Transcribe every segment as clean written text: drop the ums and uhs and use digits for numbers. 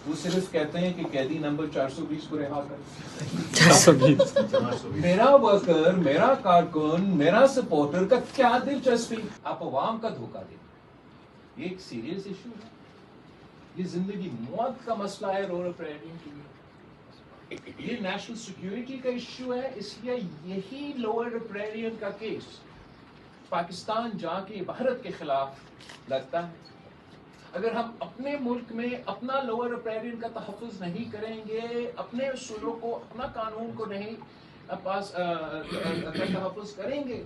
وہ صرف کہتے ہیں کہ قیدی نمبر 420 کو رہا کر. 420 میرا ورکر، میرا کارکن، میرا سپورٹر کا کیا دلچسپی آپ عوام کا دھوکہ دیں؟ یہ ایک سیریس ایشو ہے، یہ زندگی موت کا مسئلہ ہے رول اپریٹنگ کے لیے، یہ نیشنل سیکیورٹی کا ایشو ہے. اس لیے یہی لوور اپریٹین کا کیس پاکستان جا کے بھارت کے خلاف لگتا ہے. اگر ہم اپنے ملک میں اپنا لوور اپریٹین کا تحفظ نہیں کریں گے، اپنے اصولوں کو، اپنا قانون کو نہیں تحفظ کریں گے،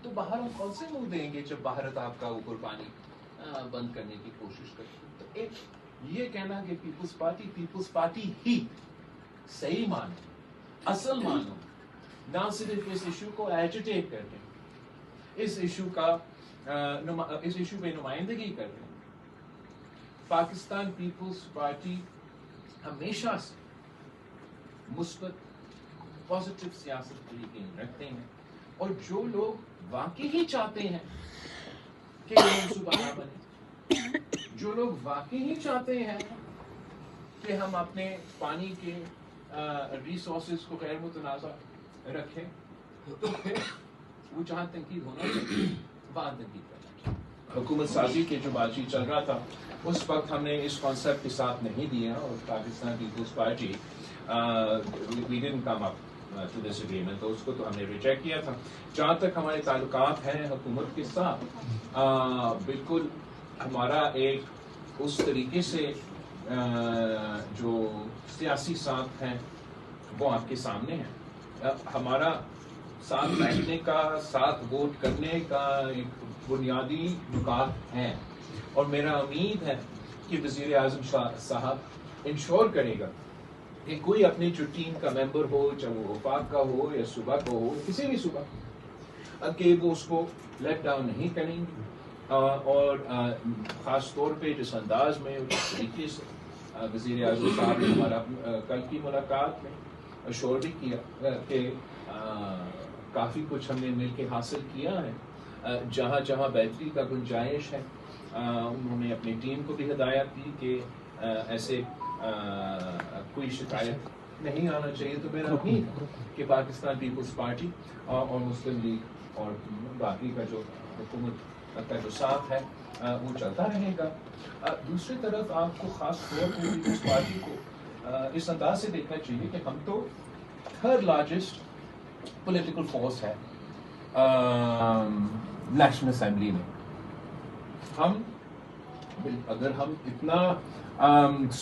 تو باہر ہم کون سے منہ دیں گے جب بھارت آپ کا اوپر پانی بند کرنے کی کوشش کرتے ہیں. تو ایک یہ کہنا کہ پیپلز پارٹی ہی صحیح مانو، اصل مانو، نہ صرف اس ایشو کو ایجیٹیٹ کر رہے ہیں، اس ایشو پہ نمائندگی کر رہے ہیں. پاکستان پیپلز پارٹی ہمیشہ سے مثبت پازیٹیو سیاست کے یقین رکھتے ہیں، اور جو لوگ واقعی ہی چاہتے ہیں کہ یہ منصوبہ نہ بنے، جو لوگ واقعی ہی چاہتے ہیں کہ ہم اپنے پانی کے ریسورسز کو غیر متنازع رکھیں، تو پھر وہ جہاں تنقید ہونا چاہیے وہاں تنقید کرنا چاہیے. حکومت سازی کے جو بات چیت چل رہا تھا اس وقت ہم نے اس کانسیپٹ کے ساتھ نہیں دیا، اور Pakistan Peoples Party we didn't come up to this agreement، تو اس کو تو ہم نے ریجیکٹ کیا تھا. جہاں تک ہمارے تعلقات ہیں حکومت کے ساتھ، بالکل ہمارا ایک اس طریقے سے جو سیاسی ساتھ ہیں وہ آپ کے سامنے ہے. ہمارا ساتھ بیٹھنے کا، ساتھ ووٹ کرنے کا ایک بنیادی نکات ہیں، اور میرا امید ہے کہ وزیر اعظم صاحب انشور کرے گا کہ کوئی اپنی جو ٹیم کا ممبر ہو، چاہے وہ وفاق کا ہو یا صوبہ کا ہو، کسی بھی صوبہ، کہ وہ اس کو لیٹ ڈاؤن نہیں کریں گے. اور خاص طور پہ جس انداز میں، جس طریقے سے وزیر اعظم صاحب نے ہمارا کل کی ملاقات میں اشور بھی کیا کہ کافی کچھ ہم نے مل کے حاصل کیا ہے، جہاں جہاں بہتری کا گنجائش ہے انہوں نے اپنی ٹیم کو بھی ہدایت دی کہ ایسے کوئی شکایت نہیں آنا چاہیے. تو میرا امید ہے کہ پاکستان پیپلز پارٹی اور مسلم لیگ اور باقی کا جو حکومت کا جو ساتھ ہے وہ چلتا رہے گا. دوسری طرف آپ کو خاص طور پر پیپلز پارٹی کو اس انداز سے دیکھنا چاہیے کہ ہم تو تھرڈ لارجسٹ پولیٹیکل فورس ہے نیشنل اسمبلی میں. ہم اگر ہم اتنا